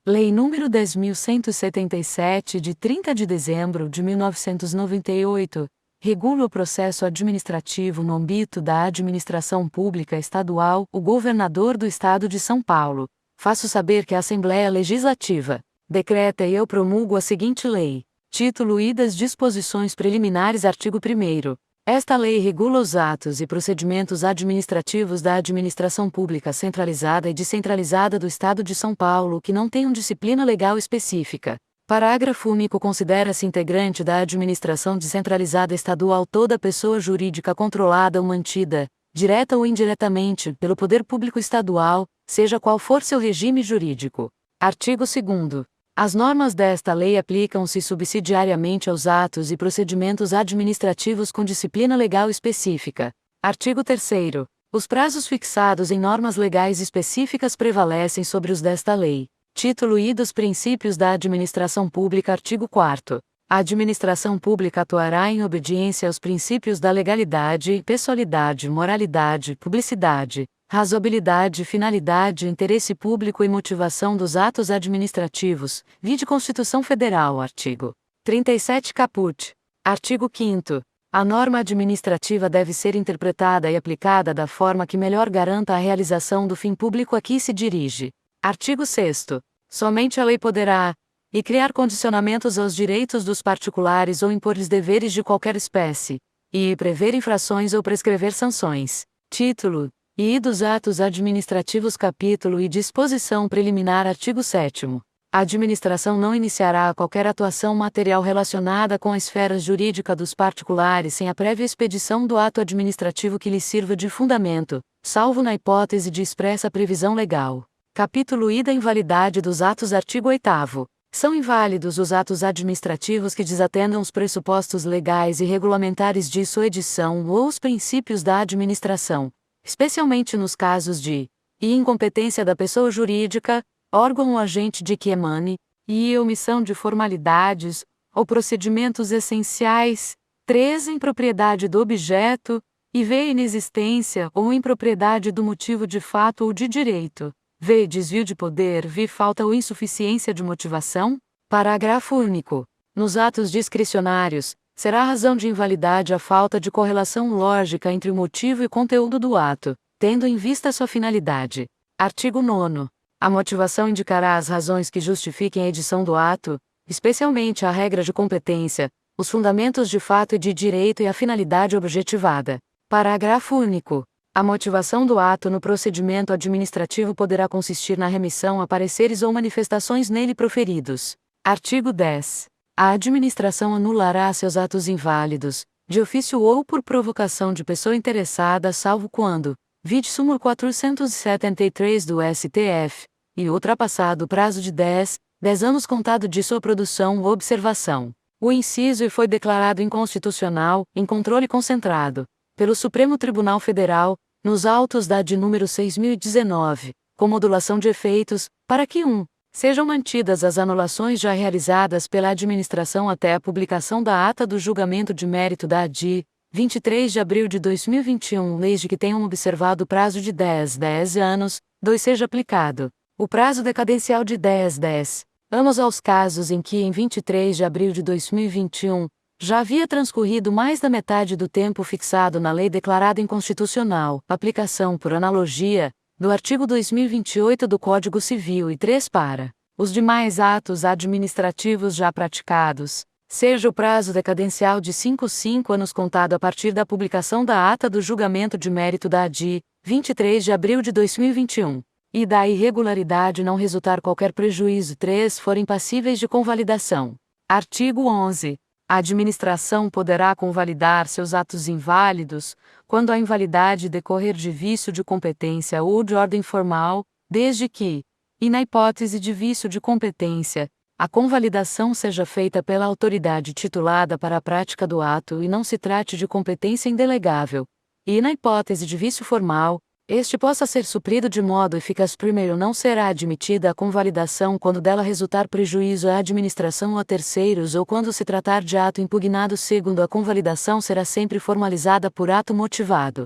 Lei nº 10.177, de 30 de dezembro de 1998, regula o processo administrativo no âmbito da administração pública estadual. O governador do Estado de São Paulo, faço saber que a Assembleia Legislativa decreta e eu promulgo a seguinte lei. Título I das disposições preliminares. Artigo 1º. Esta lei regula os atos e procedimentos administrativos da administração pública centralizada e descentralizada do Estado de São Paulo que não tenham disciplina legal específica. Parágrafo único. Considera-se integrante da administração descentralizada estadual toda pessoa jurídica controlada ou mantida, direta ou indiretamente, pelo poder público estadual, seja qual for seu regime jurídico. Artigo 2º. As normas desta lei aplicam-se subsidiariamente aos atos e procedimentos administrativos com disciplina legal específica. Artigo 3º. Os prazos fixados em normas legais específicas prevalecem sobre os desta lei. Título I dos princípios da administração pública. Artigo 4º. A administração pública atuará em obediência aos princípios da legalidade, pessoalidade, moralidade, publicidade, razoabilidade, finalidade, interesse público e motivação dos atos administrativos, vide Constituição Federal. Artigo 37 caput. Artigo 5º. A norma administrativa deve ser interpretada e aplicada da forma que melhor garanta a realização do fim público a que se dirige. Artigo 6º. Somente a lei poderá e criar condicionamentos aos direitos dos particulares ou impor-lhes deveres de qualquer espécie, e prever infrações ou prescrever sanções. Título I dos atos administrativos. Capítulo I disposição preliminar. Artigo 7º. A administração não iniciará qualquer atuação material relacionada com a esfera jurídica dos particulares sem a prévia expedição do ato administrativo que lhe sirva de fundamento, salvo na hipótese de expressa previsão legal. Capítulo I da invalidade dos atos. Artigo 8º. São inválidos os atos administrativos que desatendam os pressupostos legais e regulamentares de sua edição ou os princípios da administração, especialmente nos casos de incompetência da pessoa jurídica, órgão ou agente de que emane, e omissão de formalidades ou procedimentos essenciais. 3. Impropriedade do objeto, e v. Inexistência ou impropriedade do motivo de fato ou de direito. V. Desvio de poder. V. Falta ou insuficiência de motivação. Parágrafo único. Nos atos discricionários, será razão de invalidade a falta de correlação lógica entre o motivo e conteúdo do ato, tendo em vista sua finalidade. Artigo 9º. A motivação indicará as razões que justifiquem a edição do ato, especialmente a regra de competência, os fundamentos de fato e de direito e a finalidade objetivada. Parágrafo único. A motivação do ato no procedimento administrativo poderá consistir na remissão a pareceres ou manifestações nele proferidos. Artigo 10. A administração anulará seus atos inválidos, de ofício ou por provocação de pessoa interessada, salvo quando, vide súmula 473 do STF, e ultrapassado o prazo de 10 anos contado de sua produção ou observação. O inciso foi declarado inconstitucional, em controle concentrado, pelo Supremo Tribunal Federal, nos autos da de número 6.019, com modulação de efeitos, para que 1. Sejam mantidas as anulações já realizadas pela administração até a publicação da ata do julgamento de mérito da ADI, 23 de abril de 2021, desde que tenham observado o prazo de 10 anos. 2. Seja aplicado o prazo decadencial de 10 anos aos casos em que, em 23 de abril de 2021, já havia transcorrido mais da metade do tempo fixado na lei declarada inconstitucional. Aplicação por analogia do artigo 2028 do Código Civil e 3 para os demais atos administrativos já praticados, seja o prazo decadencial de 5 anos contado a partir da publicação da ata do julgamento de mérito da ADI, 23 de abril de 2021, e da irregularidade não resultar qualquer prejuízo. 3. Forem passíveis de convalidação. Artigo 11. A administração poderá convalidar seus atos inválidos, quando a invalidade decorrer de vício de competência ou de ordem formal, desde que, e na hipótese de vício de competência, a convalidação seja feita pela autoridade titulada para a prática do ato e não se trate de competência indelegável, e na hipótese de vício formal, este possa ser suprido de modo eficaz. Primeiro, não será admitida a convalidação quando dela resultar prejuízo à administração ou a terceiros ou quando se tratar de ato impugnado. Segundo, a convalidação será sempre formalizada por ato motivado.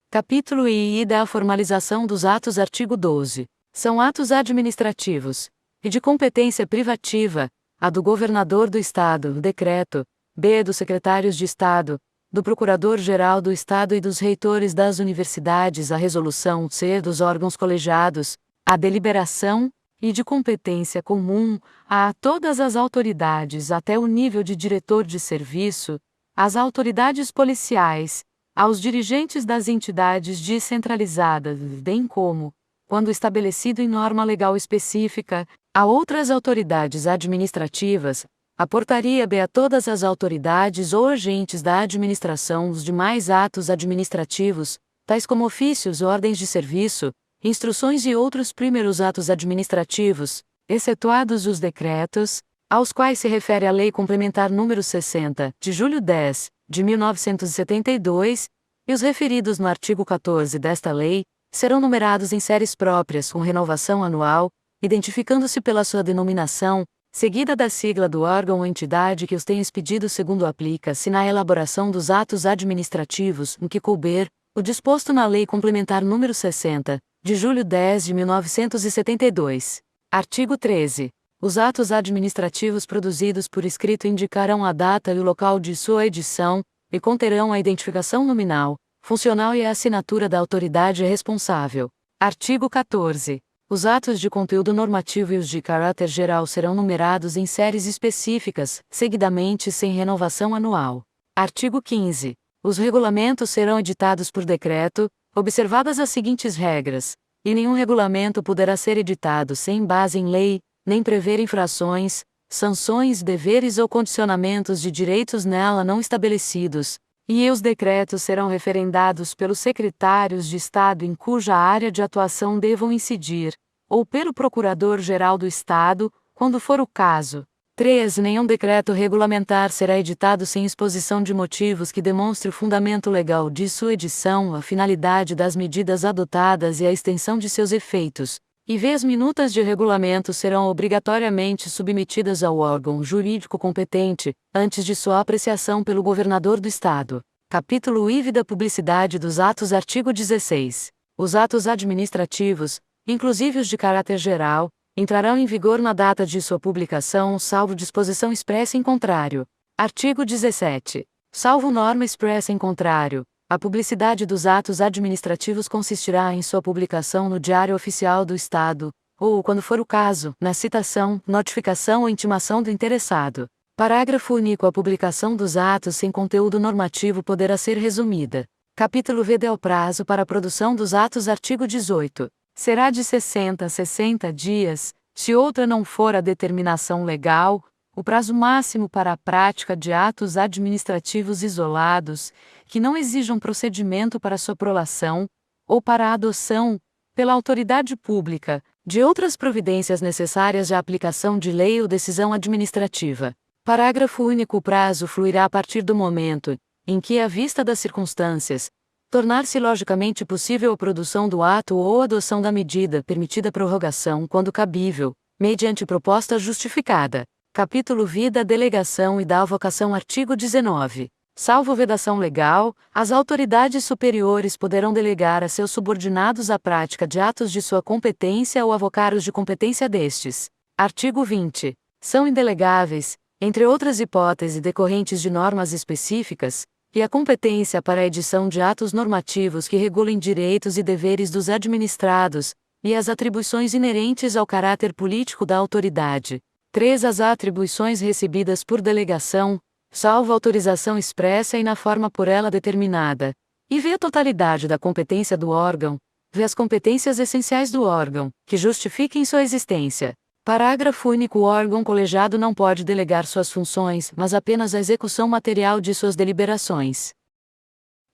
Capítulo I da formalização dos atos. Artigo 12. São atos administrativos e de competência privativa, a do governador do Estado, o decreto, b. dos secretários de Estado, do Procurador-Geral do Estado e dos reitores das universidades, a resolução, c. dos órgãos colegiados, a deliberação, e de competência comum, a todas as autoridades até o nível de diretor de serviço, às autoridades policiais, aos dirigentes das entidades descentralizadas, bem como, quando estabelecido em norma legal específica, a outras autoridades administrativas, a portaria b. a todas as autoridades ou agentes da administração os demais atos administrativos, tais como ofícios, ordens de serviço, instruções e outros primeiros atos administrativos, excetuados os decretos, aos quais se refere a Lei Complementar nº 60, de julho 10, de 1972, e os referidos no artigo 14 desta lei, serão numerados em séries próprias com renovação anual, identificando-se pela sua denominação, seguida da sigla do órgão ou entidade que os tenha expedido segundo aplica-se na elaboração dos atos administrativos, no que couber, o disposto na Lei Complementar nº 60, de julho 10 de 1972. Artigo 13. Os atos administrativos produzidos por escrito indicarão a data e o local de sua edição, e conterão a identificação nominal, funcional e a assinatura da autoridade responsável. Artigo 14. Os atos de conteúdo normativo e os de caráter geral serão numerados em séries específicas, seguidamente sem renovação anual. Artigo 15. Os regulamentos serão editados por decreto, observadas as seguintes regras, e nenhum regulamento poderá ser editado sem base em lei, nem prever infrações, sanções, deveres ou condicionamentos de direitos nela não estabelecidos, e os decretos serão referendados pelos secretários de Estado em cuja área de atuação devam incidir, ou pelo Procurador-Geral do Estado, quando for o caso. 3. Nenhum decreto regulamentar será editado sem exposição de motivos que demonstre o fundamento legal de sua edição, a finalidade das medidas adotadas e a extensão de seus efeitos. E as minutas de regulamento serão obrigatoriamente submetidas ao órgão jurídico competente, antes de sua apreciação pelo governador do Estado. Capítulo IV da Publicidade dos Atos. Artigo 16. Os atos administrativos, inclusive os de caráter geral, entrarão em vigor na data de sua publicação, salvo disposição expressa em contrário. Artigo 17. Salvo norma expressa em contrário, a publicidade dos atos administrativos consistirá em sua publicação no Diário Oficial do Estado, ou, quando for o caso, na citação, notificação ou intimação do interessado. Parágrafo único. A publicação dos atos sem conteúdo normativo poderá ser resumida. Capítulo V. O prazo para a produção dos atos. Artigo 18. Será de 60 a 60 dias, se outra não for a determinação legal, o prazo máximo para a prática de atos administrativos isolados, que não exijam procedimento para sua prolação, ou para a adoção, pela autoridade pública, de outras providências necessárias à aplicação de lei ou decisão administrativa. Parágrafo único. O prazo fluirá a partir do momento em que, à vista das circunstâncias, tornar-se logicamente possível a produção do ato ou a adoção da medida, permitida prorrogação quando cabível, mediante proposta justificada. Capítulo V da delegação e da avocação. Artigo 19. Salvo vedação legal, as autoridades superiores poderão delegar a seus subordinados a prática de atos de sua competência ou avocar-os de competência destes. Artigo 20. São indelegáveis, entre outras hipóteses decorrentes de normas específicas, e a competência para a edição de atos normativos que regulem direitos e deveres dos administrados, e as atribuições inerentes ao caráter político da autoridade. 3. As atribuições recebidas por delegação, salvo autorização expressa e na forma por ela determinada. E a totalidade da competência do órgão, as competências essenciais do órgão, que justifiquem sua existência. Parágrafo único. O órgão colegiado não pode delegar suas funções, mas apenas a execução material de suas deliberações.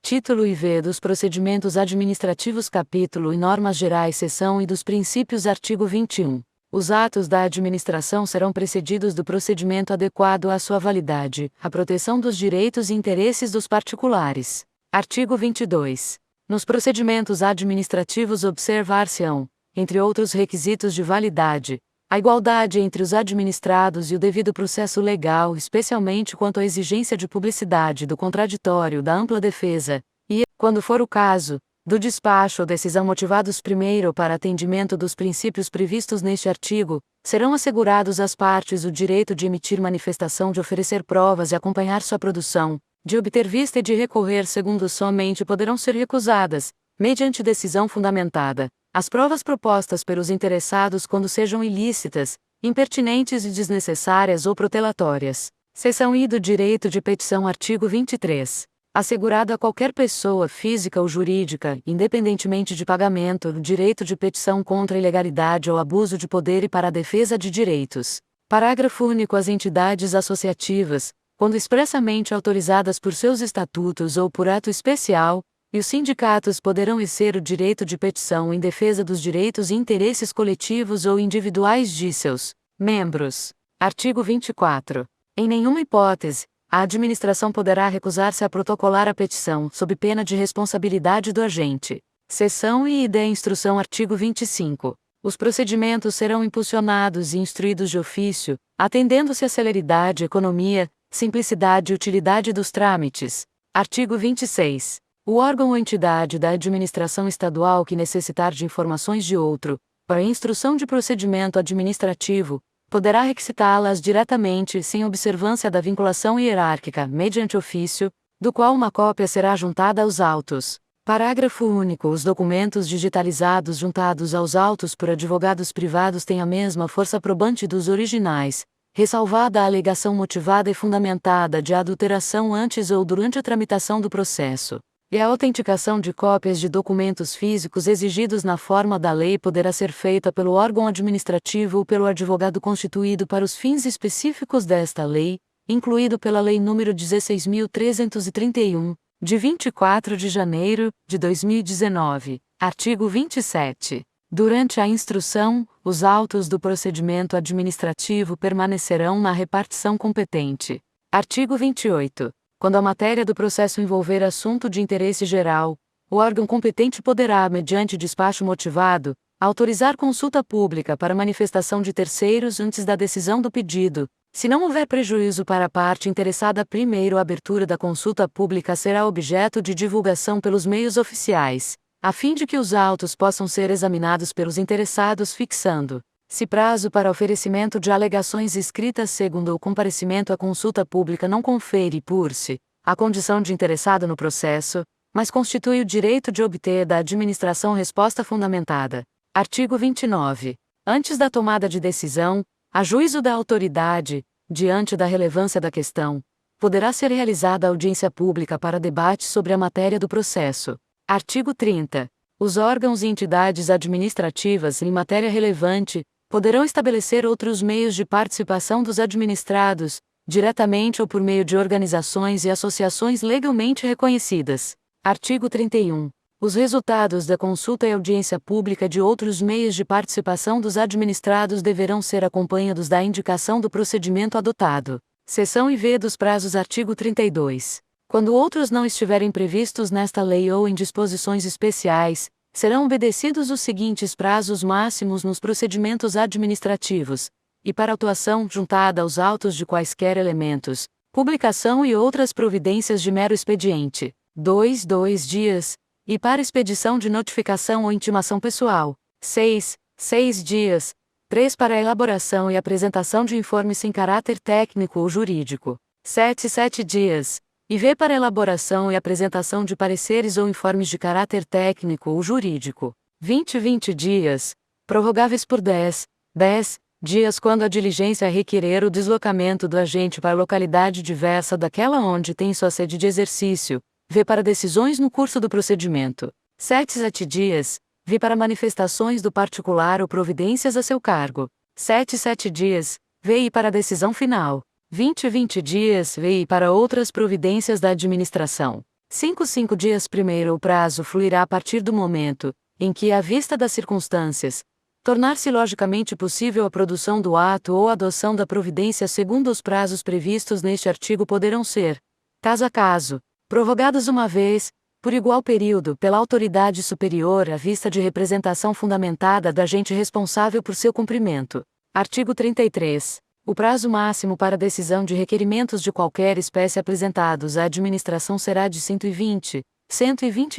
Título IV dos Procedimentos Administrativos. Capítulo e Normas Gerais. Seção e dos Princípios. Artigo 21. Os atos da administração serão precedidos do procedimento adequado à sua validade, à proteção dos direitos e interesses dos particulares. Artigo 22. Nos procedimentos administrativos observar-se-ão, entre outros requisitos de validade, a igualdade entre os administrados e o devido processo legal, especialmente quanto à exigência de publicidade do contraditório, da ampla defesa, e, quando for o caso, do despacho ou decisão motivados primeiro para atendimento dos princípios previstos neste artigo, Serão assegurados às partes o direito de emitir manifestação, de oferecer provas e acompanhar sua produção, de obter vista e de recorrer, segundo somente poderão ser recusadas, mediante decisão fundamentada, as provas propostas pelos interessados quando sejam ilícitas, impertinentes e desnecessárias ou protelatórias. Seção I do Direito de Petição. Artigo 23. Assegurado a qualquer pessoa física ou jurídica, independentemente de pagamento, o direito de petição contra a ilegalidade ou abuso de poder e para a defesa de direitos. Parágrafo único. As entidades associativas, quando expressamente autorizadas por seus estatutos ou por ato especial, e os sindicatos poderão exercer o direito de petição em defesa dos direitos e interesses coletivos ou individuais de seus membros. Artigo 24. Em nenhuma hipótese, a administração poderá recusar-se a protocolar a petição, sob pena de responsabilidade do agente. Seção I da Instrução. Artigo 25. Os procedimentos serão impulsionados e instruídos de ofício, atendendo-se à celeridade, economia, simplicidade e utilidade dos trâmites. Artigo 26. O órgão ou entidade da administração estadual que necessitar de informações de outro, para instrução de procedimento administrativo, poderá requisitá-las diretamente, sem observância da vinculação hierárquica, mediante ofício, do qual uma cópia será juntada aos autos. Parágrafo único. Os documentos digitalizados juntados aos autos por advogados privados têm a mesma força probante dos originais, ressalvada a alegação motivada e fundamentada de adulteração antes ou durante a tramitação do processo. E a autenticação de cópias de documentos físicos exigidos na forma da lei poderá ser feita pelo órgão administrativo ou pelo advogado constituído para os fins específicos desta lei, incluído pela Lei nº 16.331, de 24 de janeiro de 2019. Artigo 27. Durante a instrução, os autos do procedimento administrativo permanecerão na repartição competente. Artigo 28. Quando a matéria do processo envolver assunto de interesse geral, o órgão competente poderá, mediante despacho motivado, autorizar consulta pública para manifestação de terceiros antes da decisão do pedido. Se não houver prejuízo para a parte interessada, primeiro a abertura da consulta pública será objeto de divulgação pelos meios oficiais, a fim de que os autos possam ser examinados pelos interessados, fixando se prazo para oferecimento de alegações escritas segundo o comparecimento à consulta pública não confere por si a condição de interessado no processo, mas constitui o direito de obter da administração resposta fundamentada. Artigo 29. Antes da tomada de decisão, a juízo da autoridade, diante da relevância da questão, poderá ser realizada audiência pública para debate sobre a matéria do processo. Artigo 30. Os órgãos e entidades administrativas em matéria relevante poderão estabelecer outros meios de participação dos administrados, diretamente ou por meio de organizações e associações legalmente reconhecidas. Artigo 31. Os resultados da consulta e audiência pública de outros meios de participação dos administrados deverão ser acompanhados da indicação do procedimento adotado. Seção IV dos prazos. Artigo 32. Quando outros não estiverem previstos nesta lei ou em disposições especiais, serão obedecidos os seguintes prazos máximos nos procedimentos administrativos: e para autuação juntada aos autos de quaisquer elementos, publicação e outras providências de mero expediente, 2 dias, e para expedição de notificação ou intimação pessoal, 6 dias, 3 para elaboração e apresentação de informes sem caráter técnico ou jurídico, 7 dias, e v para elaboração e apresentação de pareceres ou informes de caráter técnico ou jurídico, 20 dias, prorrogáveis por 10 dias quando a diligência requerer o deslocamento do agente para localidade diversa daquela onde tem sua sede de exercício, v para decisões no curso do procedimento, 7 dias, v para manifestações do particular ou providências a seu cargo, 7 dias, v para decisão final, 20 dias, v para outras providências da administração. 5 dias. Primeiro, o prazo fluirá a partir do momento em que, à vista das circunstâncias, tornar-se logicamente possível a produção do ato ou a adoção da providência segundo os prazos previstos neste artigo poderão ser, caso a caso, prorrogados uma vez, por igual período, pela autoridade superior à vista de representação fundamentada do agente responsável por seu cumprimento. Artigo 33. O prazo máximo para decisão de requerimentos de qualquer espécie apresentados à administração será de 120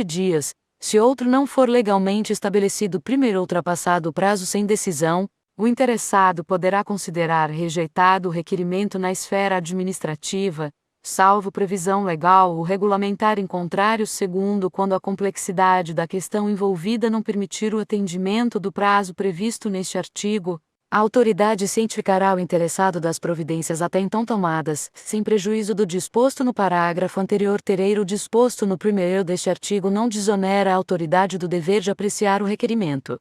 dias, se outro não for legalmente estabelecido. Primeiro ultrapassado o prazo sem decisão, O interessado poderá considerar rejeitado o requerimento na esfera administrativa, salvo previsão legal ou regulamentar em contrário, segundo quando a complexidade da questão envolvida não permitir o atendimento do prazo previsto neste artigo. A autoridade cientificará o interessado das providências até então tomadas, sem prejuízo do disposto no parágrafo anterior. O disposto no primeiro deste artigo não desonera a autoridade do dever de apreciar o requerimento.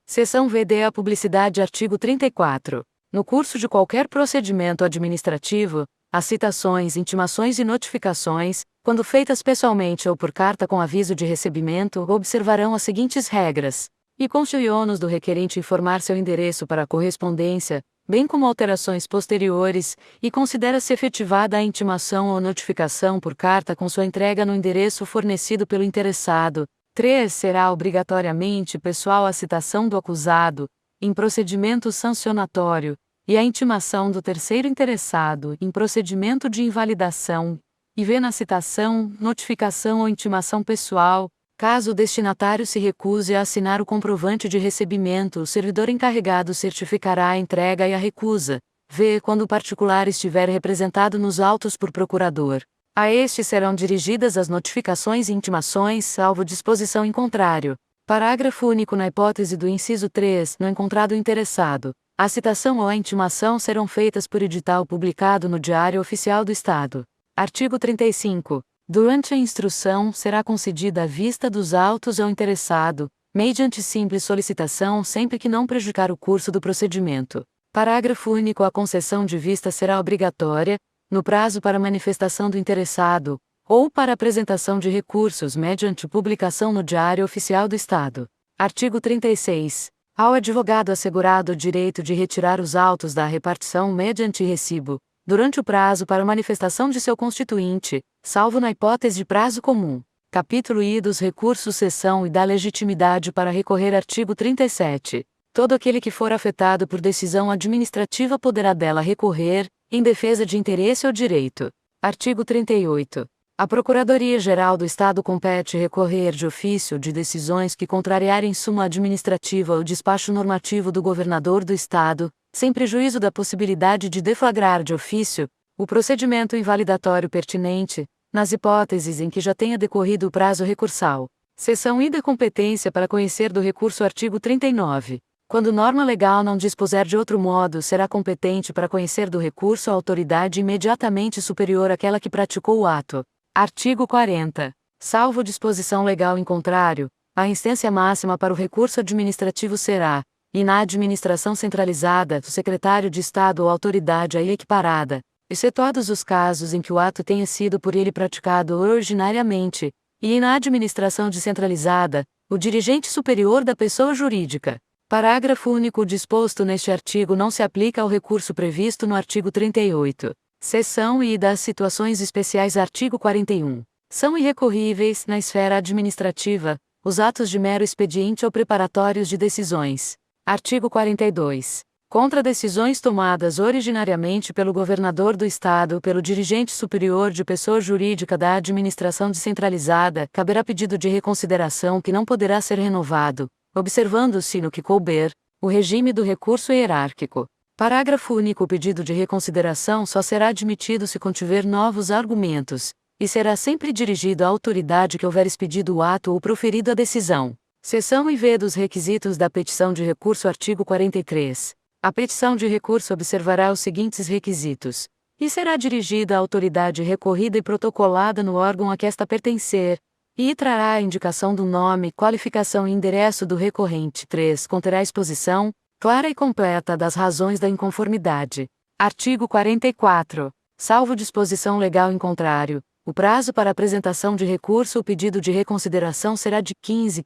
Seção VD. A publicidade. Artigo 34. No curso de qualquer procedimento administrativo, as citações, intimações e notificações, quando feitas pessoalmente ou por carta com aviso de recebimento, observarão as seguintes regras: e constitui ônus do requerente informar seu endereço para a correspondência, bem como alterações posteriores, e considera-se efetivada a intimação ou notificação por carta com sua entrega no endereço fornecido pelo interessado. 3. Será obrigatoriamente pessoal a citação do acusado, em procedimento sancionatório, e a intimação do terceiro interessado, em procedimento de invalidação, e vê na citação, notificação ou intimação pessoal. Caso o destinatário se recuse a assinar o comprovante de recebimento, o servidor encarregado certificará a entrega e a recusa. V. Quando o particular estiver representado nos autos por procurador. A este serão dirigidas as notificações e intimações, salvo disposição em contrário. Parágrafo único. Na hipótese do inciso 3, no encontrado interessado, a citação ou a intimação serão feitas por edital publicado no Diário Oficial do Estado. Artigo 35. Durante a instrução, será concedida a vista dos autos ao interessado, mediante simples solicitação, sempre que não prejudicar o curso do procedimento. Parágrafo único. A concessão de vista será obrigatória, no prazo para manifestação do interessado, ou para apresentação de recursos mediante publicação no Diário Oficial do Estado. Artigo 36. Ao advogado assegurado o direito de retirar os autos da repartição mediante recibo, durante o prazo para manifestação de seu constituinte, salvo na hipótese de prazo comum. Capítulo I dos recursos. Seção e da legitimidade para recorrer. Artigo 37. Todo aquele que for afetado por decisão administrativa poderá dela recorrer, em defesa de interesse ou direito. Artigo 38. A Procuradoria-Geral do Estado compete recorrer de ofício de decisões que contrariarem súmula administrativa ou despacho normativo do governador do Estado, sem prejuízo da possibilidade de deflagrar de ofício o procedimento invalidatório pertinente, nas hipóteses em que já tenha decorrido o prazo recursal. Seção I da competência para conhecer do recurso. Artigo 39. Quando norma legal não dispuser de outro modo, será competente para conhecer do recurso a autoridade imediatamente superior àquela que praticou o ato. Artigo 40. Salvo disposição legal em contrário, a instância máxima para o recurso administrativo será, e na administração centralizada, o secretário de Estado ou autoridade a ele equiparada, excetuados os casos em que o ato tenha sido por ele praticado originariamente, e na administração descentralizada, o dirigente superior da pessoa jurídica. Parágrafo único. O disposto neste artigo não se aplica ao recurso previsto no artigo 38. Seção I das situações especiais. Artigo 41. São irrecorríveis, na esfera administrativa, os atos de mero expediente ou preparatórios de decisões. Artigo 42. Contra decisões tomadas originariamente pelo governador do Estado ou pelo dirigente superior de pessoa jurídica da administração descentralizada, caberá pedido de reconsideração que não poderá ser renovado, observando-se no que couber, o regime do recurso hierárquico. Parágrafo único. O pedido de reconsideração só será admitido se contiver novos argumentos, e será sempre dirigido à autoridade que houver expedido o ato ou proferido a decisão. Seção IV dos requisitos da petição de recurso. Artigo 43. A petição de recurso observará os seguintes requisitos, e será dirigida à autoridade recorrida e protocolada no órgão a que esta pertencer, e trará a indicação do nome, qualificação e endereço do recorrente. 3. Conterá exposição clara e completa das razões da inconformidade. Artigo 44. Salvo disposição legal em contrário, o prazo para apresentação de recurso ou pedido de reconsideração será de 15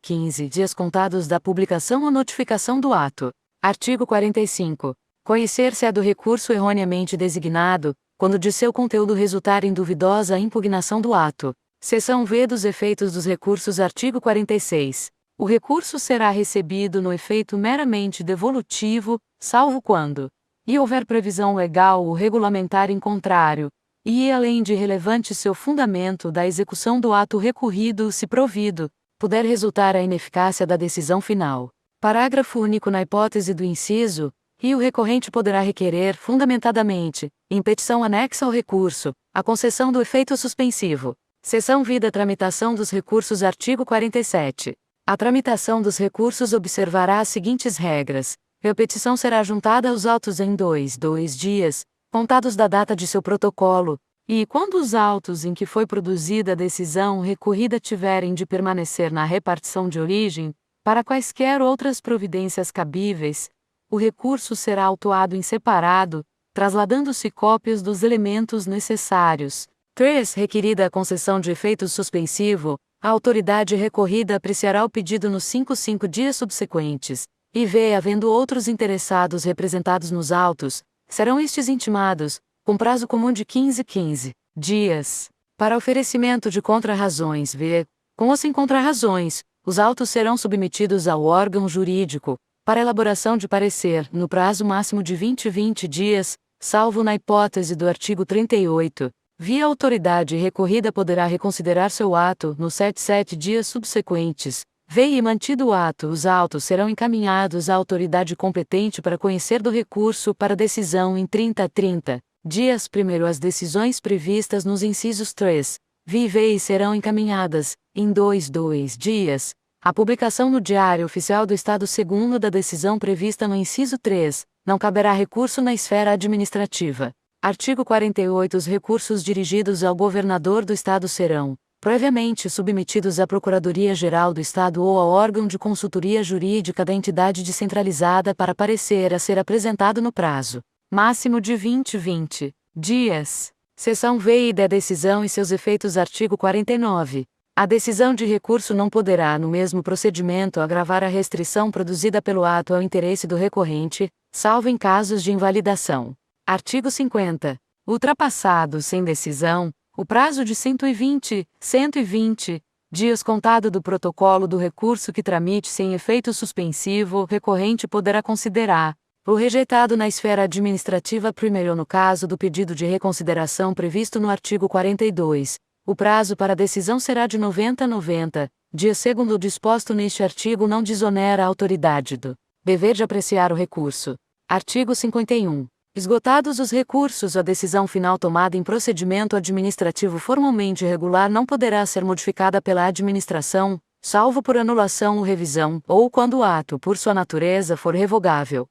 dias contados da publicação ou notificação do ato. Artigo 45. Conhecer-se-á do recurso erroneamente designado, quando de seu conteúdo resultar em duvidosa a impugnação do ato. Seção V dos efeitos dos recursos. Artigo 46. O recurso será recebido no efeito meramente devolutivo, salvo quando e houver previsão legal ou regulamentar em contrário, e além de relevante seu fundamento da execução do ato recorrido se provido, puder resultar a ineficácia da decisão final. Parágrafo único. Na hipótese do inciso, e o recorrente poderá requerer, fundamentadamente, em petição anexa ao recurso, a concessão do efeito suspensivo. Seção V da tramitação dos recursos. Artigo 47. A tramitação dos recursos observará as seguintes regras. A petição será juntada aos autos em 2 dias, contados da data de seu protocolo, e, quando os autos em que foi produzida a decisão recorrida tiverem de permanecer na repartição de origem, para quaisquer outras providências cabíveis, o recurso será autuado em separado, trasladando-se cópias dos elementos necessários. 3. Requerida a concessão de efeito suspensivo, a autoridade recorrida apreciará o pedido nos 5 dias subsequentes, e havendo outros interessados representados nos autos, serão estes intimados, com prazo comum de 15 dias. Para oferecimento de contrarrazões com ou sem contrarrazões, os autos serão submetidos ao órgão jurídico, para elaboração de parecer, no prazo máximo de 20 dias, salvo na hipótese do artigo 38. A autoridade recorrida poderá reconsiderar seu ato nos 7 dias subsequentes. E mantido o ato, os autos serão encaminhados à autoridade competente para conhecer do recurso para decisão em 30 dias. Primeiro, as decisões previstas nos incisos 3, e serão encaminhadas, em 2 dias, à publicação no Diário Oficial do Estado. Segundo, da decisão prevista no inciso 3, não caberá recurso na esfera administrativa. Artigo 48. Os recursos dirigidos ao governador do Estado serão, previamente submetidos à Procuradoria-Geral do Estado ou ao órgão de consultoria jurídica da entidade descentralizada para parecer a ser apresentado no prazo máximo de 20 dias. Seção V da decisão e seus efeitos. Artigo 49. A decisão de recurso não poderá, no mesmo procedimento, agravar a restrição produzida pelo ato ao interesse do recorrente, salvo em casos de invalidação. Artigo 50. Ultrapassado sem decisão, o prazo de 120 dias contado do protocolo do recurso que tramite sem efeito suspensivo, o recorrente poderá considerar o rejeitado na esfera administrativa. Primeiro, no caso do pedido de reconsideração previsto no artigo 42, o prazo para decisão será de 90 dias. Segundo o disposto neste artigo, não desonera a autoridade do dever de apreciar o recurso. Artigo 51. Esgotados os recursos, a decisão final tomada em procedimento administrativo formalmente irregular não poderá ser modificada pela administração, salvo por anulação ou revisão, ou quando o ato, por sua natureza, for revogável.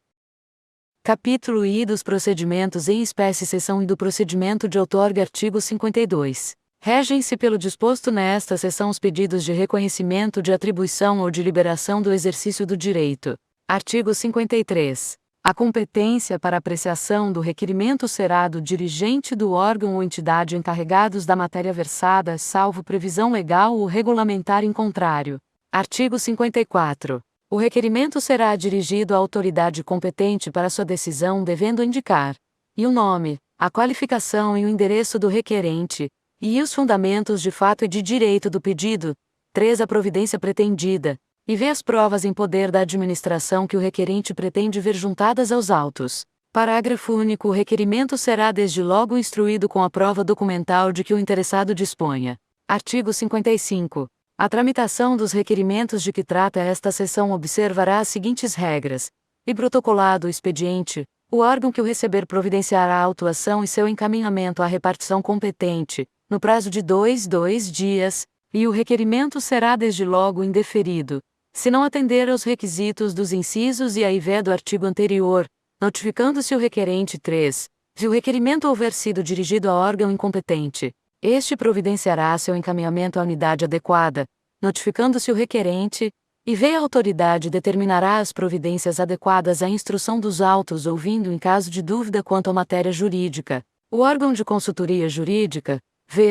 Capítulo I dos procedimentos em espécie. Seção I do procedimento de outorga. Artigo 52. Regem-se pelo disposto nesta seção os pedidos de reconhecimento de atribuição ou de liberação do exercício do direito. Artigo 53. A competência para apreciação do requerimento será do dirigente do órgão ou entidade encarregados da matéria versada, salvo previsão legal ou regulamentar em contrário. Artigo 54. O requerimento será dirigido à autoridade competente para sua decisão, devendo indicar e o nome, a qualificação e o endereço do requerente, e os fundamentos de fato e de direito do pedido. 3. A providência pretendida, e as provas em poder da administração que o requerente pretende ver juntadas aos autos. Parágrafo único. O requerimento será desde logo instruído com a prova documental de que o interessado disponha. Artigo 55. A tramitação dos requerimentos de que trata esta seção observará as seguintes regras. E protocolado o expediente, o órgão que o receber providenciará a autuação e seu encaminhamento à repartição competente, no prazo de 2 dias, e o requerimento será desde logo indeferido, se não atender aos requisitos dos incisos e a do artigo anterior, notificando-se o requerente. 3. Se o requerimento houver sido dirigido a órgão incompetente, este providenciará seu encaminhamento à unidade adequada, notificando-se o requerente, e a autoridade determinará as providências adequadas à instrução dos autos, ouvindo em caso de dúvida quanto à matéria jurídica. O órgão de consultoria jurídica,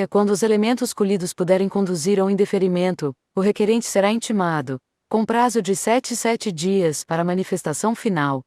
quando os elementos colhidos puderem conduzir ao indeferimento, o requerente será intimado, com prazo de 7 dias para manifestação final.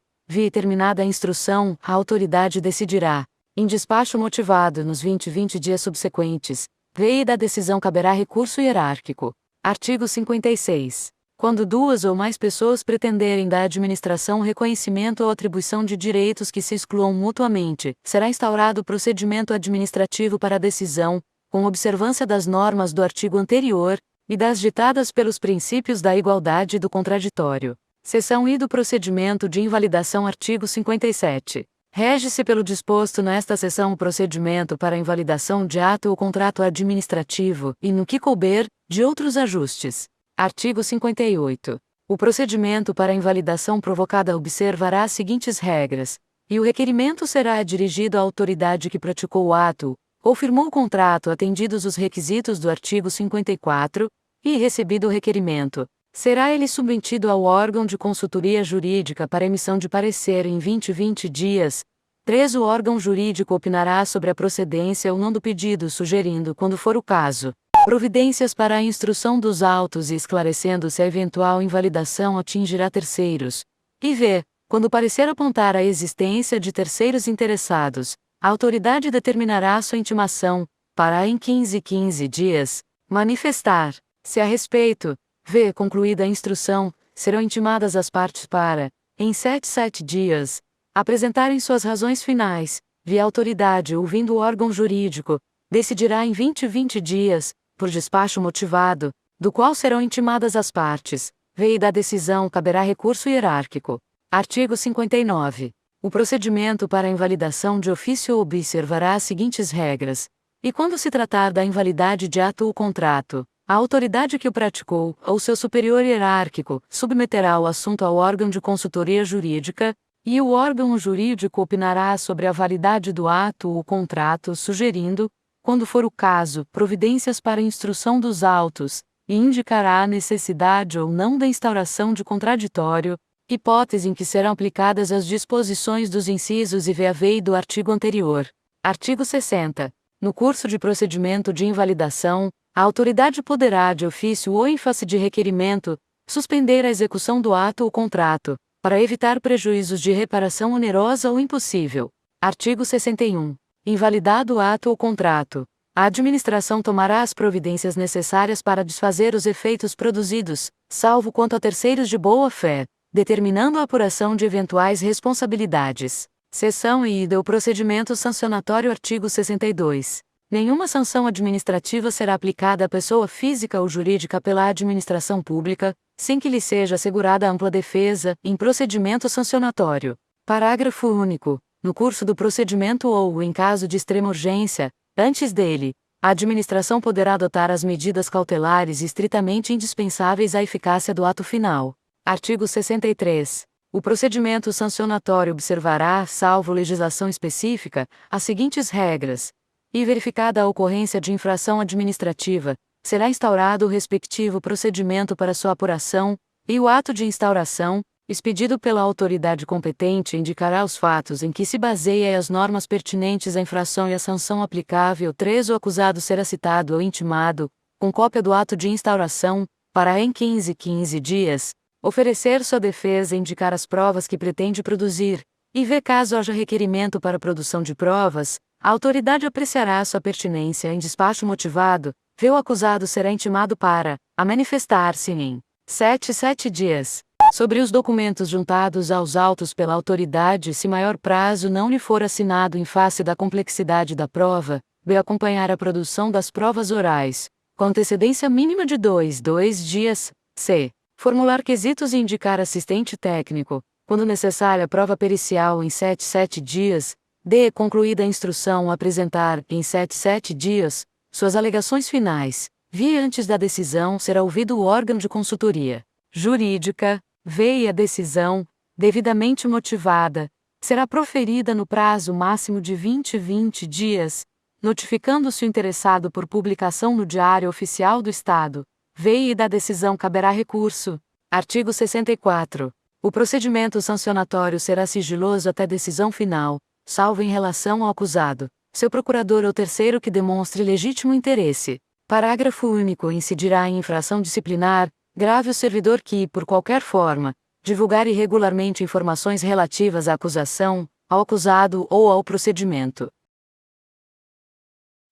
Terminada a instrução, a autoridade decidirá, em despacho motivado nos 20 dias subsequentes. E da decisão caberá recurso hierárquico. Artigo 56. Quando 2 ou mais pessoas pretenderem da administração reconhecimento ou atribuição de direitos que se excluam mutuamente, será instaurado procedimento administrativo para a decisão, com observância das normas do artigo anterior, e das ditadas pelos princípios da igualdade e do contraditório. Seção I do procedimento de invalidação. Artigo 57. Rege-se pelo disposto nesta seção o procedimento para invalidação de ato ou contrato administrativo e, no que couber, de outros ajustes. Artigo 58. O procedimento para invalidação provocada observará as seguintes regras, e o requerimento será dirigido à autoridade que praticou o ato, ou firmou o contrato atendidos os requisitos do artigo 54, e, recebido o requerimento, será ele submetido ao órgão de consultoria jurídica para emissão de parecer em 20 dias. 3. O órgão jurídico opinará sobre a procedência ou não do pedido, sugerindo, quando for o caso, providências para a instrução dos autos e esclarecendo se a eventual invalidação atingirá terceiros. E v. Quando o parecer apontar a existência de terceiros interessados, a autoridade determinará sua intimação, para em 15 dias, manifestar, se a respeito, v. concluída a instrução, serão intimadas as partes para, em 7 dias, apresentarem suas razões finais, via autoridade ouvindo o órgão jurídico, decidirá em 20 dias, por despacho motivado, do qual serão intimadas as partes, v. e da decisão caberá recurso hierárquico. Artigo 59. O procedimento para a invalidação de ofício observará as seguintes regras, e quando se tratar da invalidade de ato ou contrato, a autoridade que o praticou, ou seu superior hierárquico, submeterá o assunto ao órgão de consultoria jurídica, e o órgão jurídico opinará sobre a validade do ato ou contrato, sugerindo, quando for o caso, providências para a instrução dos autos, e indicará a necessidade ou não da instauração de contraditório, hipótese em que serão aplicadas as disposições dos incisos IV a V do artigo anterior. Artigo 60. No curso de procedimento de invalidação, a autoridade poderá, de ofício ou em face de requerimento, suspender a execução do ato ou contrato, para evitar prejuízos de reparação onerosa ou impossível. Artigo 61. Invalidado o ato ou contrato, a administração tomará as providências necessárias para desfazer os efeitos produzidos, salvo quanto a terceiros de boa-fé, determinando a apuração de eventuais responsabilidades. Seção I do procedimento sancionatório. Artigo 62. Nenhuma sanção administrativa será aplicada à pessoa física ou jurídica pela administração pública, sem que lhe seja assegurada ampla defesa, em procedimento sancionatório. Parágrafo único. No curso do procedimento ou, em caso de extrema urgência, antes dele, a administração poderá adotar as medidas cautelares estritamente indispensáveis à eficácia do ato final. Artigo 63. O procedimento sancionatório observará, salvo legislação específica, as seguintes regras. E verificada a ocorrência de infração administrativa, será instaurado o respectivo procedimento para sua apuração, e o ato de instauração, expedido pela autoridade competente, indicará os fatos em que se baseia e as normas pertinentes à infração e a sanção aplicável. 3. O acusado será citado ou intimado, com cópia do ato de instauração, para em 15 dias, oferecer sua defesa e indicar as provas que pretende produzir, e v. caso haja requerimento para produção de provas, a autoridade apreciará sua pertinência em despacho motivado, v. o acusado será intimado para, a manifestar-se em 7 dias, sobre os documentos juntados aos autos pela autoridade se maior prazo não lhe for assinado em face da complexidade da prova, v. acompanhar a produção das provas orais, com antecedência mínima de 2 dias, c. formular quesitos e indicar assistente técnico, quando necessária prova pericial em 7 dias, d. concluída a instrução apresentar, em 7 dias, suas alegações finais, v. antes da decisão será ouvido o órgão de consultoria jurídica, v. e a decisão, devidamente motivada, será proferida no prazo máximo de 20 dias, notificando-se o interessado por publicação no Diário Oficial do Estado, v. e da decisão caberá recurso. Artigo 64. O procedimento sancionatório será sigiloso até decisão final, salvo em relação ao acusado, seu procurador ou terceiro que demonstre legítimo interesse. Parágrafo único. Incidirá em infração disciplinar, grave o servidor que, por qualquer forma, divulgar irregularmente informações relativas à acusação, ao acusado ou ao procedimento.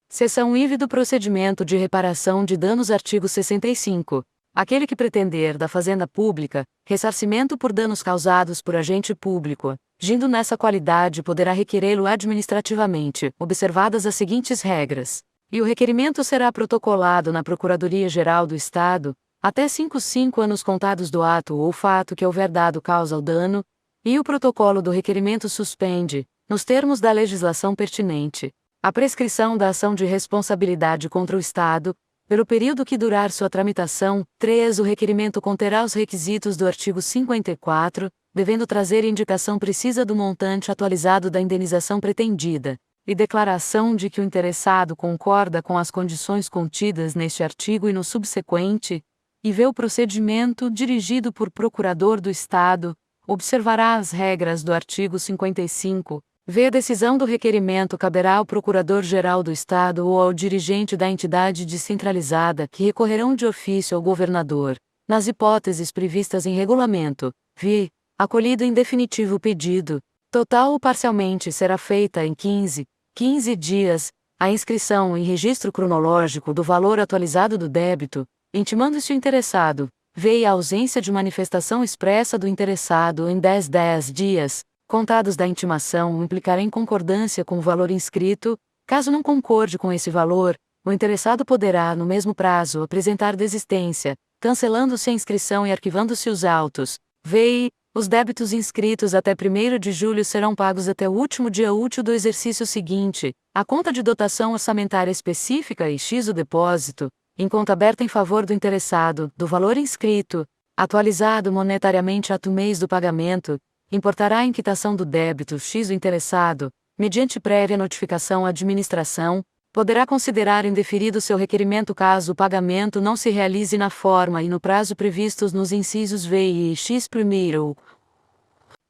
Seção IV do procedimento de reparação de danos. Artigo 65. Aquele que pretender da Fazenda Pública ressarcimento por danos causados por agente público, agindo nessa qualidade, poderá requerê-lo administrativamente, observadas as seguintes regras. E o requerimento será protocolado na Procuradoria-Geral do Estado, até 5 anos contados do ato ou fato que houver dado causa ao dano, e o protocolo do requerimento suspende, nos termos da legislação pertinente, a prescrição da ação de responsabilidade contra o Estado, pelo período que durar sua tramitação. 3. O requerimento conterá os requisitos do artigo 54, devendo trazer indicação precisa do montante atualizado da indenização pretendida, e declaração de que o interessado concorda com as condições contidas neste artigo e no subsequente, e vê o procedimento dirigido por procurador do Estado, observará as regras do artigo 55, vê a decisão do requerimento caberá ao Procurador-Geral do Estado ou ao dirigente da entidade descentralizada que recorrerão de ofício ao governador, nas hipóteses previstas em regulamento, acolhido em definitivo o pedido, total ou parcialmente será feita em 15 dias, a inscrição em registro cronológico do valor atualizado do débito, intimando-se o interessado, a ausência de manifestação expressa do interessado em 10 dias, contados da intimação implicará em concordância com o valor inscrito. Caso não concorde com esse valor, o interessado poderá, no mesmo prazo, apresentar desistência, cancelando-se a inscrição e arquivando-se os autos. Os débitos inscritos até 1º de julho serão pagos até o último dia útil do exercício seguinte, a conta de dotação orçamentária específica e o depósito, em conta aberta em favor do interessado, do valor inscrito, atualizado monetariamente ato mês do pagamento, importará a inquitação do débito o interessado, mediante prévia notificação à administração, poderá considerar indeferido seu requerimento caso o pagamento não se realize na forma e no prazo previstos nos incisos V e X. Primeiro,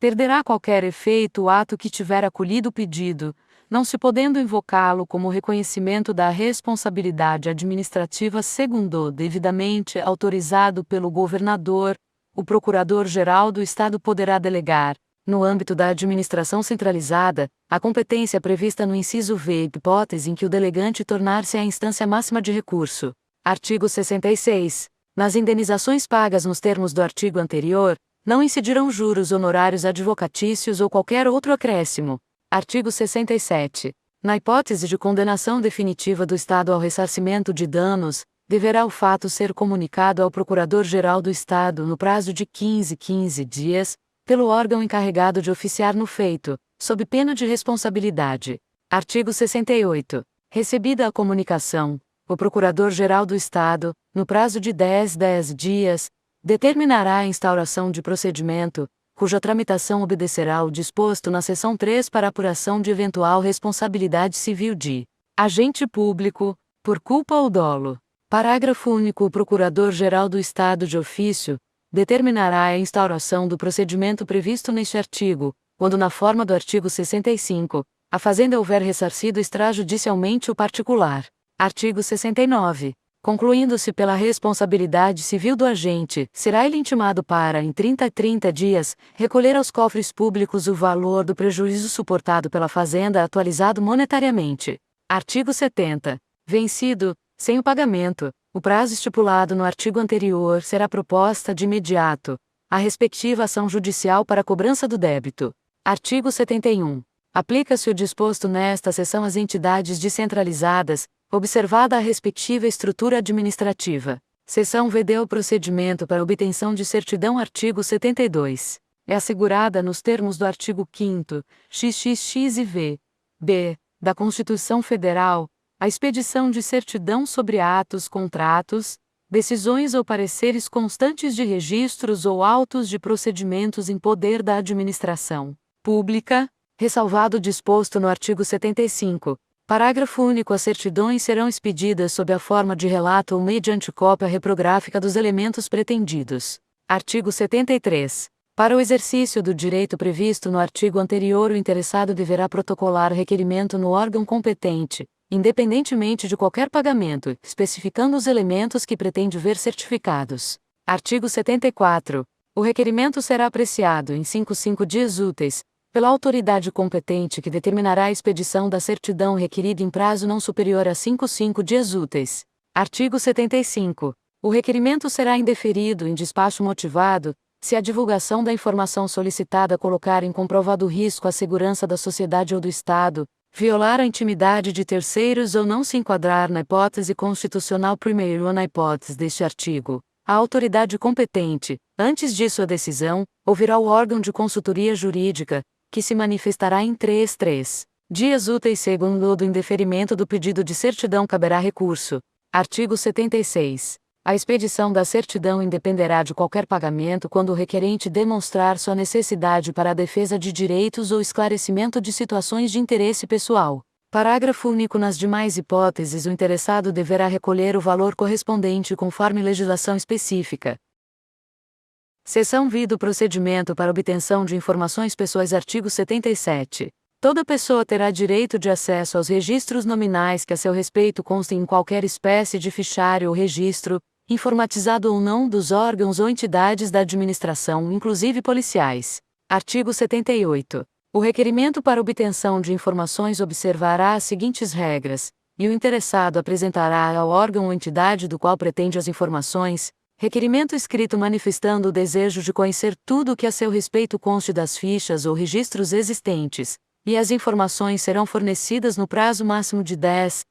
perderá qualquer efeito o ato que tiver acolhido o pedido, não se podendo invocá-lo como reconhecimento da responsabilidade administrativa. Segundo, devidamente autorizado pelo governador, o Procurador-Geral do Estado poderá delegar, no âmbito da administração centralizada, a competência prevista no inciso V, hipótese em que o delegante tornar-se a instância máxima de recurso. Artigo 66. Nas indenizações pagas nos termos do artigo anterior, não incidirão juros, honorários advocatícios ou qualquer outro acréscimo. Artigo 67. Na hipótese de condenação definitiva do Estado ao ressarcimento de danos, deverá o fato ser comunicado ao Procurador-Geral do Estado no prazo de 15 dias, pelo órgão encarregado de oficiar no feito, sob pena de responsabilidade. Artigo 68. Recebida a comunicação, o Procurador-Geral do Estado, no prazo de 10 dias, determinará a instauração de procedimento, cuja tramitação obedecerá ao disposto na seção 3 para apuração de eventual responsabilidade civil de agente público, por culpa ou dolo. Parágrafo único. O Procurador-Geral do Estado de ofício determinará a instauração do procedimento previsto neste artigo, quando na forma do artigo 65, a fazenda houver ressarcido extrajudicialmente o particular. Artigo 69. Concluindo-se pela responsabilidade civil do agente, será ele intimado para, em 30 dias, recolher aos cofres públicos o valor do prejuízo suportado pela fazenda atualizado monetariamente. Artigo 70. Vencido, sem o pagamento, o prazo estipulado no artigo anterior será proposta de imediato a respectiva ação judicial para a cobrança do débito. Artigo 71. Aplica-se o disposto nesta seção às entidades descentralizadas, observada a respectiva estrutura administrativa. Seção VD. O procedimento para obtenção de certidão. Artigo 72. É assegurada nos termos do artigo 5º, XXX e V. Da Constituição Federal, a expedição de certidão sobre atos, contratos, decisões ou pareceres constantes de registros ou autos de procedimentos em poder da administração pública, ressalvado o disposto no artigo 75. Parágrafo único. As certidões serão expedidas sob a forma de relato ou mediante cópia reprográfica dos elementos pretendidos. Artigo 73. Para o exercício do direito previsto no artigo anterior, o interessado deverá protocolar requerimento no órgão competente, independentemente de qualquer pagamento, especificando os elementos que pretende ver certificados. Artigo 74. O requerimento será apreciado em 5 dias úteis, pela autoridade competente que determinará a expedição da certidão requerida em prazo não superior a 5 dias úteis. Artigo 75. O requerimento será indeferido em despacho motivado, se a divulgação da informação solicitada colocar em comprovado risco à segurança da sociedade ou do Estado, violar a intimidade de terceiros ou não se enquadrar na hipótese constitucional primeiro ou na hipótese deste artigo, A autoridade competente, antes de sua decisão, ouvirá o órgão de consultoria jurídica, que se manifestará em 3 dias úteis segundo o indeferimento do pedido de certidão caberá recurso. Artigo 76. A expedição da certidão independerá de qualquer pagamento quando o requerente demonstrar sua necessidade para a defesa de direitos ou esclarecimento de situações de interesse pessoal. Parágrafo único. Nas demais hipóteses, o interessado deverá recolher o valor correspondente conforme legislação específica. Seção V do procedimento para obtenção de informações pessoais. Artigo 77. Toda pessoa terá direito de acesso aos registros nominais que a seu respeito constem em qualquer espécie de fichário ou registro, informatizado ou não, dos órgãos ou entidades da administração, inclusive policiais. Artigo 78. O requerimento para obtenção de informações observará as seguintes regras, e o interessado apresentará ao órgão ou entidade do qual pretende as informações, requerimento escrito manifestando o desejo de conhecer tudo o que a seu respeito conste das fichas ou registros existentes, e as informações serão fornecidas no prazo máximo de 10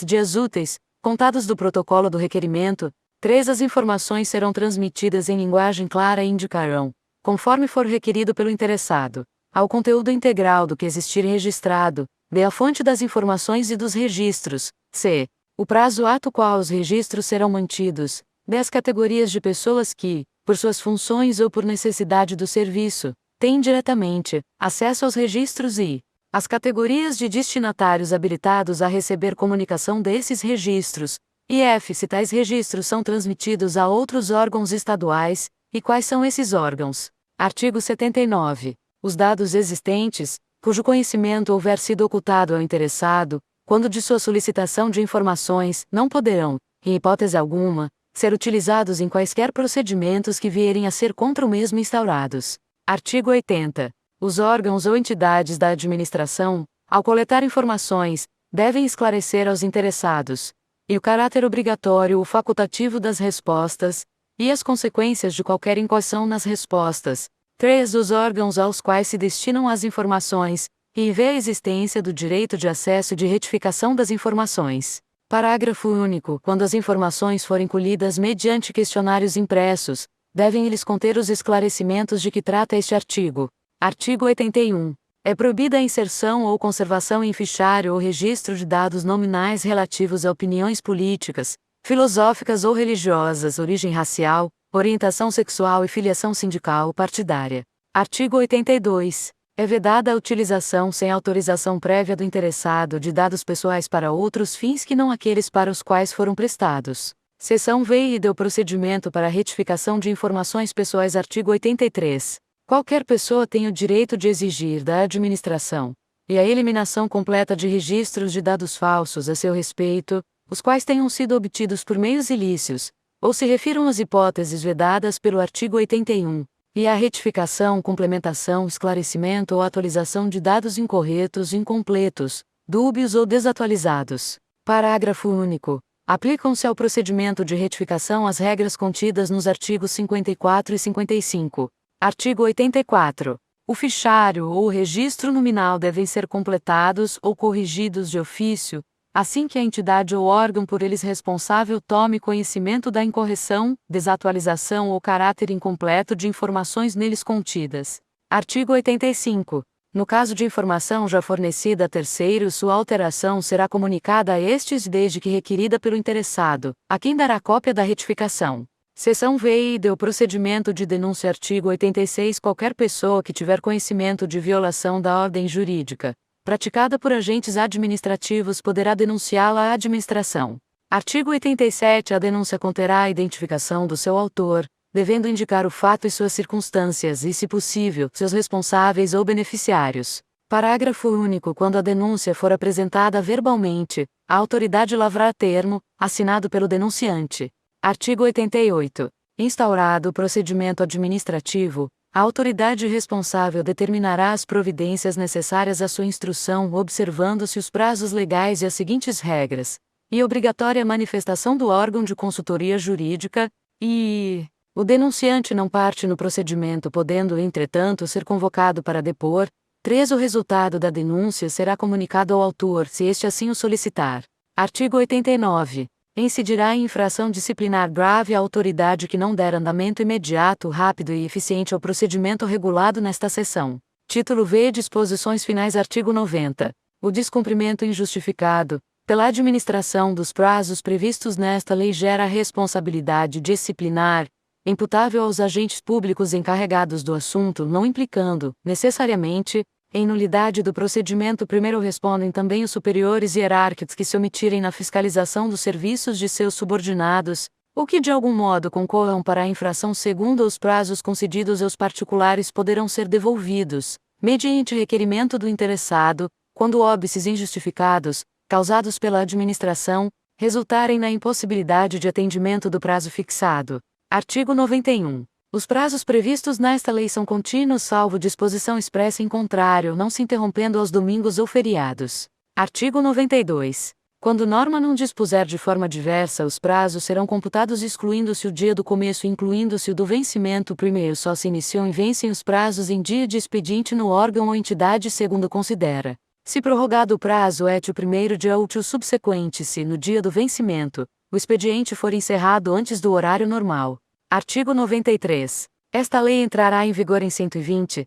dias úteis, contados do protocolo do requerimento. 3. As informações serão transmitidas em linguagem clara e indicarão, conforme for requerido pelo interessado, ao conteúdo integral do que existir registrado, b. a fonte das informações e dos registros, c. o prazo ato qual os registros serão mantidos, d. as categorias de pessoas que, por suas funções ou por necessidade do serviço, têm diretamente acesso aos registros e as categorias de destinatários habilitados a receber comunicação desses registros, e f. se tais registros são transmitidos a outros órgãos estaduais, e quais são esses órgãos. Artigo 79. Os dados existentes, cujo conhecimento houver sido ocultado ao interessado, quando de sua solicitação de informações, não poderão, em hipótese alguma, ser utilizados em quaisquer procedimentos que vierem a ser contra o mesmo instaurados. Artigo 80. Os órgãos ou entidades da administração, ao coletar informações, devem esclarecer aos interessados, e o caráter obrigatório ou facultativo das respostas, e as consequências de qualquer incoação nas respostas. 3. Os órgãos aos quais se destinam as informações, e vê a existência do direito de acesso e de retificação das informações. Parágrafo único. Quando as informações forem colhidas mediante questionários impressos, devem eles conter os esclarecimentos de que trata este artigo. Artigo 81. É proibida a inserção ou conservação em fichário ou registro de dados nominais relativos a opiniões políticas, filosóficas ou religiosas, origem racial, orientação sexual e filiação sindical ou partidária. Artigo 82. É vedada a utilização sem autorização prévia do interessado de dados pessoais para outros fins que não aqueles para os quais foram prestados. Seção V e do procedimento para retificação de informações pessoais. Artigo 83. Qualquer pessoa tem o direito de exigir da administração e a eliminação completa de registros de dados falsos a seu respeito, os quais tenham sido obtidos por meios ilícitos, ou se refiram às hipóteses vedadas pelo artigo 81, e a retificação, complementação, esclarecimento ou atualização de dados incorretos, incompletos, dúbios ou desatualizados. Parágrafo único. Aplicam-se ao procedimento de retificação as regras contidas nos artigos 54 e 55. Artigo 84. O fichário ou o registro nominal devem ser completados ou corrigidos de ofício, assim que a entidade ou órgão por eles responsável tome conhecimento da incorreção, desatualização ou caráter incompleto de informações neles contidas. Artigo 85. No caso de informação já fornecida a terceiros, sua alteração será comunicada a estes desde que requerida pelo interessado, a quem dará cópia da retificação. Seção V e do procedimento de denúncia. Artigo 86. Qualquer pessoa que tiver conhecimento de violação da ordem jurídica praticada por agentes administrativos poderá denunciá-la à administração. Artigo 87. A denúncia conterá a identificação do seu autor, devendo indicar o fato e suas circunstâncias e, se possível, seus responsáveis ou beneficiários. Parágrafo único. Quando a denúncia for apresentada verbalmente, a autoridade lavrará termo, assinado pelo denunciante. Artigo 88. Instaurado o procedimento administrativo, a autoridade responsável determinará as providências necessárias à sua instrução, observando-se os prazos legais e as seguintes regras: e obrigatória manifestação do órgão de consultoria jurídica, e o denunciante não parte no procedimento, podendo, entretanto, ser convocado para depor. 3. O resultado da denúncia será comunicado ao autor, se este assim o solicitar. Artigo 89. incidirá em infração disciplinar grave a autoridade que não der andamento imediato, rápido e eficiente ao procedimento regulado nesta seção. Título V. Disposições finais. Artigo 90. O descumprimento injustificado, pela administração dos prazos previstos nesta lei gera responsabilidade disciplinar, imputável aos agentes públicos encarregados do assunto, não implicando, necessariamente, em nulidade do procedimento. Primeiro respondem também os superiores hierárquicos que se omitirem na fiscalização dos serviços de seus subordinados, ou que de algum modo concorram para a infração. Segundo, os prazos concedidos aos particulares poderão ser devolvidos, mediante requerimento do interessado, quando óbices injustificados, causados pela administração, resultarem na impossibilidade de atendimento do prazo fixado. Artigo 91. Os prazos previstos nesta lei são contínuos salvo disposição expressa em contrário, não se interrompendo aos domingos ou feriados. Artigo 92. Quando norma não dispuser de forma diversa, os prazos serão computados excluindo-se o dia do começo e incluindo-se o do vencimento. Primeiro só se iniciam e vencem os prazos em dia de expediente no órgão ou entidade segundo considera. Se prorrogado o prazo étil primeiro dia útil subsequente, se, no dia do vencimento, o expediente for encerrado antes do horário normal. Artigo 93. Esta lei entrará em vigor em 120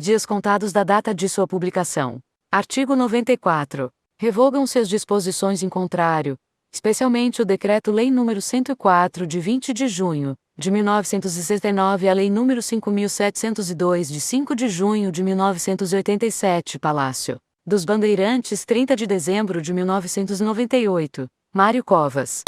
dias contados da data de sua publicação. Artigo 94. Revogam-se as disposições em contrário, especialmente o Decreto-Lei nº 104 de 20 de junho, de 1969 e a Lei nº 5.702 de 5 de junho de 1987. Palácio dos Bandeirantes, 30 de dezembro de 1998. Mário Covas.